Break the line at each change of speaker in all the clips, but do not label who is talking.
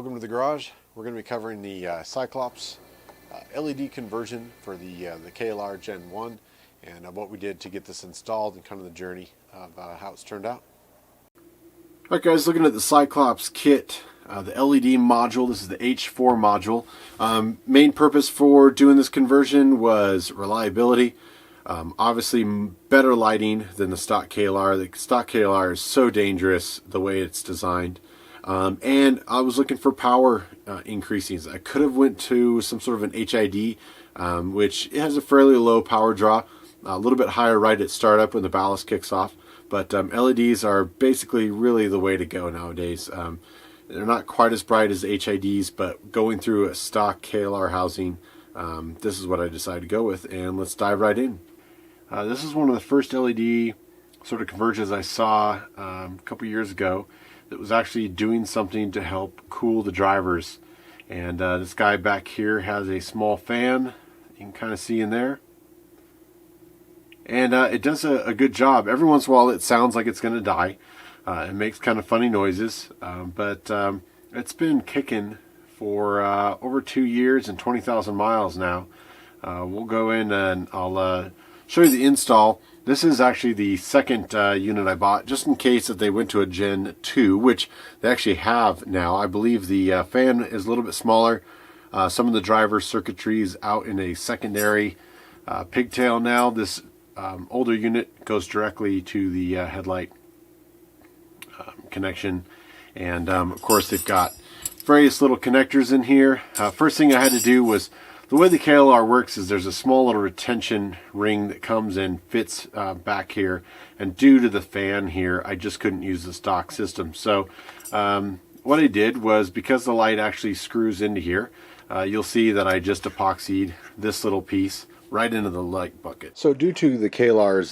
Welcome to the garage. We're going to be covering the Cyclops LED conversion for the KLR Gen 1 and what we did to get this installed and kind of the journey of how it's turned out. Alright guys, looking at the Cyclops kit, the LED module. This is the H4 module. Main purpose for doing this conversion was reliability. Obviously better lighting than the stock KLR. The stock KLR is so dangerous the way it's designed. And I was looking for power increasings. I could have went to some sort of an HID, which has a fairly low power draw, a little bit higher right at startup when the ballast kicks off. But LEDs are basically really the way to go nowadays. They're not quite as bright as HIDs, but going through a stock KLR housing, this is what I decided to go with, and let's dive right in. This is one of the first LED sort of conversions I saw a couple years ago that was actually doing something to help cool the drivers. And this guy back here has a small fan, you can kind of see in there. And it does a good job. Every once in a while it sounds like it's going to die. It makes kind of funny noises, but it's been kicking for over 2 years and 20,000 miles now. We'll go in and I'll show you the install. This is actually the second unit I bought, just in case that they went to a Gen 2, which they actually have now. I believe the fan is a little bit smaller. Some of the driver circuitry is out in a secondary pigtail now. This older unit goes directly to the headlight connection. And of course they've got various little connectors in here. First thing I had to do was, the way the KLR works is there's a small little retention ring that comes and fits back here, and due to the fan here I just couldn't use the stock system. So what I did was, because the light actually screws into here, you'll see that I just epoxied this little piece right into the light bucket. So due to the KLR's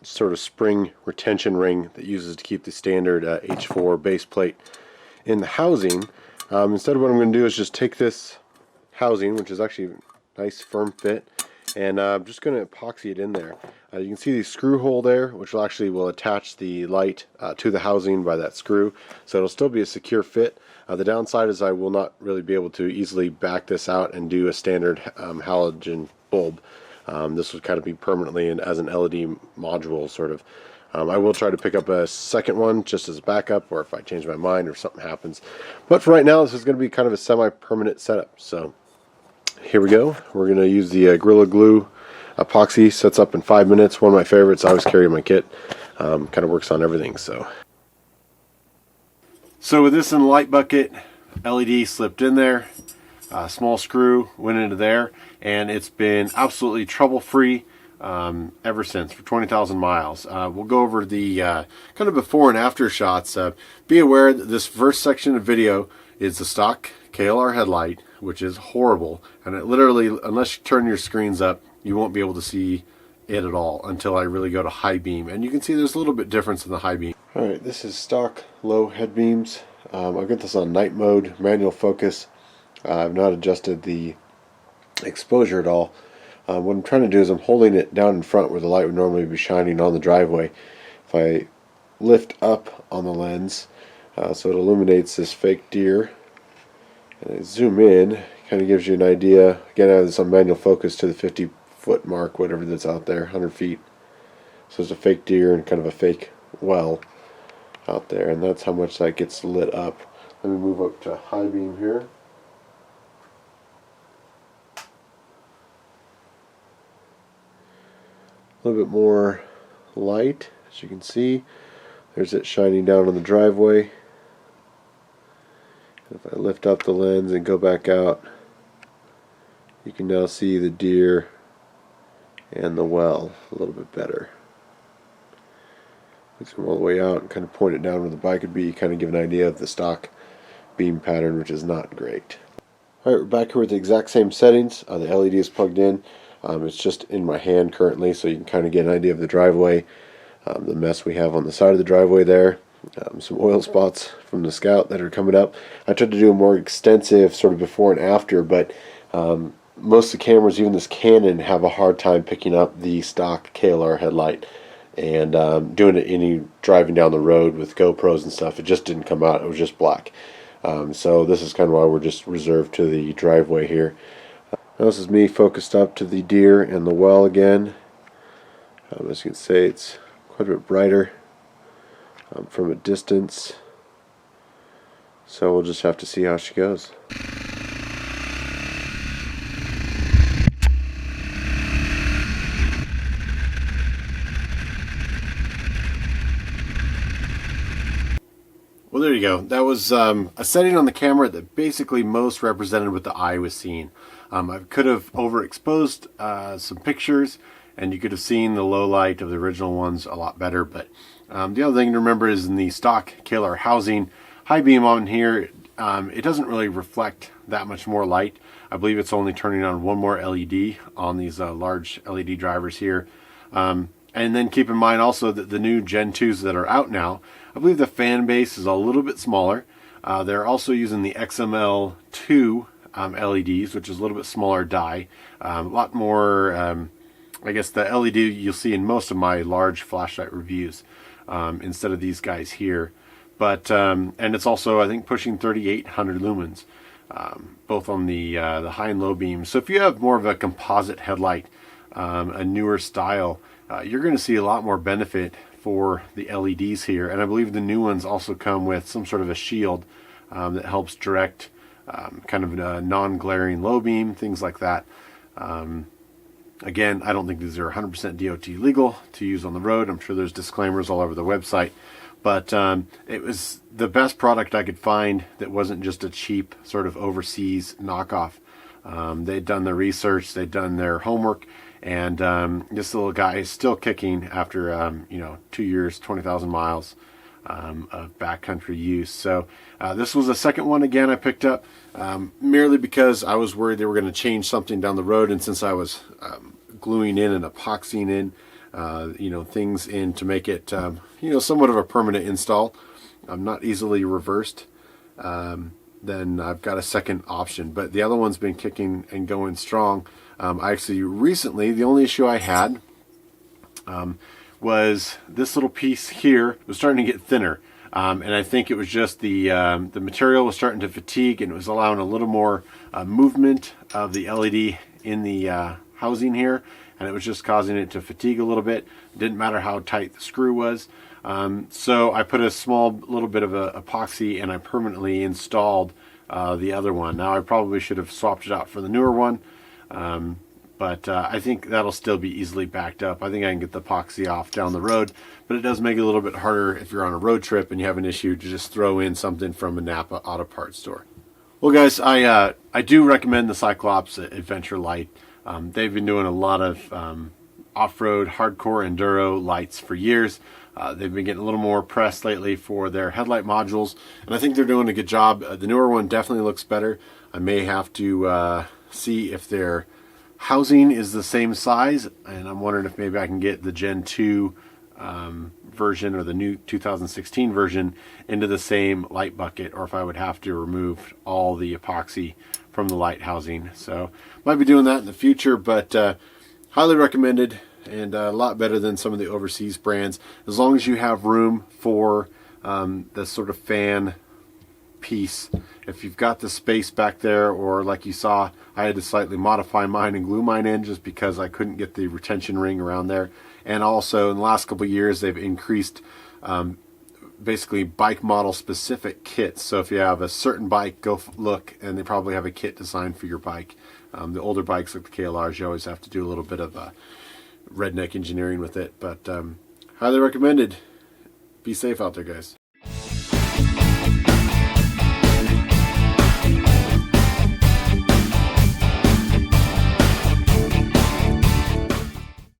sort of spring retention ring that uses to keep the standard H4 base plate in the housing, instead what I'm going to do is just take this housing, which is actually a nice firm fit, and I'm just going to epoxy it in there. You can see the screw hole there, which will attach the light to the housing by that screw, so it'll still be a secure fit. The downside is I will not really be able to easily back this out and do a standard halogen bulb. This would kind of be permanently as an LED module sort of. I will try to pick up a second one just as a backup, or if I change my mind or something happens. But for right now, this is going to be kind of a semi-permanent setup. So here we go. We're going to use the Gorilla Glue epoxy. Sets up in 5 minutes. One of my favorites. I always carry in my kit. Kind of works on everything. So with this in the light bucket, LED slipped in there. Small screw went into there, and it's been absolutely trouble-free ever since, for 20,000 miles. We'll go over the kind of before and after shots. Be aware that this first section of video is the stock KLR headlight, which is horrible, and it literally, unless you turn your screens up, you won't be able to see it at all until I really go to high beam, and you can see there's a little bit difference in the high beam. Alright, this is stock low head beams. I've got this on night mode, manual focus. I've not adjusted the exposure at all. What I'm trying to do is I'm holding it down in front where the light would normally be shining on the driveway. If I lift up on the lens so it illuminates this fake deer, and I zoom in, it kind of gives you an idea. Again, I have this on manual focus to the 50-foot mark, whatever that's out there, 100 feet. So there's a fake deer and kind of a fake well out there, and that's how much that gets lit up. Let me move up to high beam here. A little bit more light, as you can see. There's it shining down on the driveway. If I lift up the lens and go back out, you can now see the deer and the well a little bit better. Zoom all the way out and kind of point it down where the bike would be, kind of give an idea of the stock beam pattern, which is not great. Alright, we're back here with the exact same settings. The LED is plugged in. It's just in my hand currently, so you can kind of get an idea of the driveway, the mess we have on the side of the driveway there, some oil spots from the Scout that are coming up. I tried to do a more extensive sort of before and after, but most of the cameras, even this Canon, have a hard time picking up the stock KLR headlight. And doing it driving down the road with GoPros and stuff, it just didn't come out. It was just black. So this is kind of why we're just reserved to the driveway here. Now this is me focused up to the deer and the well again. As you can see, it's quite a bit brighter from a distance. So we'll just have to see how she goes. Well, there you go. That was a setting on the camera that basically most represented what the eye was seeing. I could have overexposed some pictures, and you could have seen the low light of the original ones a lot better. But the other thing to remember is in the stock KLR housing, high beam on here, it doesn't really reflect that much more light. I believe it's only turning on one more LED on these large LED drivers here. And then keep in mind also that the new Gen 2s that are out now, I believe the fan base is a little bit smaller. They're also using the XML2 LEDs, which is a little bit smaller die. A lot more, I guess the LED you'll see in most of my large flashlight reviews instead of these guys here. But and it's also, I think, pushing 3,800 lumens, both on the high and low beams. So if you have more of a composite headlight, a newer style, you're going to see a lot more benefit for the LEDs here. And I believe the new ones also come with some sort of a shield that helps direct kind of a non-glaring low beam, things like that. Again, I don't think these are 100% DOT legal to use on the road. I'm sure there's disclaimers all over the website. But it was the best product I could find that wasn't just a cheap sort of overseas knockoff. They'd done their research, they'd done their homework, and this little guy is still kicking after 2 years, 20,000 miles of backcountry use. So this was the second one again I picked up, merely because I was worried they were going to change something down the road, and since I was gluing in and epoxying in things in to make it somewhat of a permanent install, not easily reversed, then I've got a second option. But the other one's been kicking and going strong. I actually recently, the only issue I had was this little piece here was starting to get thinner, and I think it was just the material was starting to fatigue, and it was allowing a little more movement of the LED in the housing here, and it was just causing it to fatigue a little bit. It didn't matter how tight the screw was. So I put a small little bit of a epoxy, and I permanently installed the other one. Now I probably should have swapped it out for the newer one, but I think that'll still be easily backed up. I think I can get the epoxy off down the road, but it does make it a little bit harder if you're on a road trip and you have an issue to just throw in something from a Napa auto parts store. Well, guys, I do recommend the Cyclops Adventure Light. They've been doing a lot of off-road hardcore enduro lights for years. They've been getting a little more press lately for their headlight modules, and I think they're doing a good job. The newer one definitely looks better. I may have to see if their housing is the same size, and I'm wondering if maybe I can get the Gen 2 version or the new 2016 version into the same light bucket, or if I would have to remove all the epoxy from the light housing. So might be doing that in the future, but highly recommended, and a lot better than some of the overseas brands, as long as you have room for the sort of fan piece. If you've got the space back there, or like you saw, I had to slightly modify mine and glue mine in just because I couldn't get the retention ring around there. And also in the last couple of years they've increased basically bike model specific kits. So if you have a certain bike, go look, and they probably have a kit designed for your bike. The older bikes like the KLRs, you always have to do a little bit of redneck engineering with it, but highly recommended. Be safe out there, guys.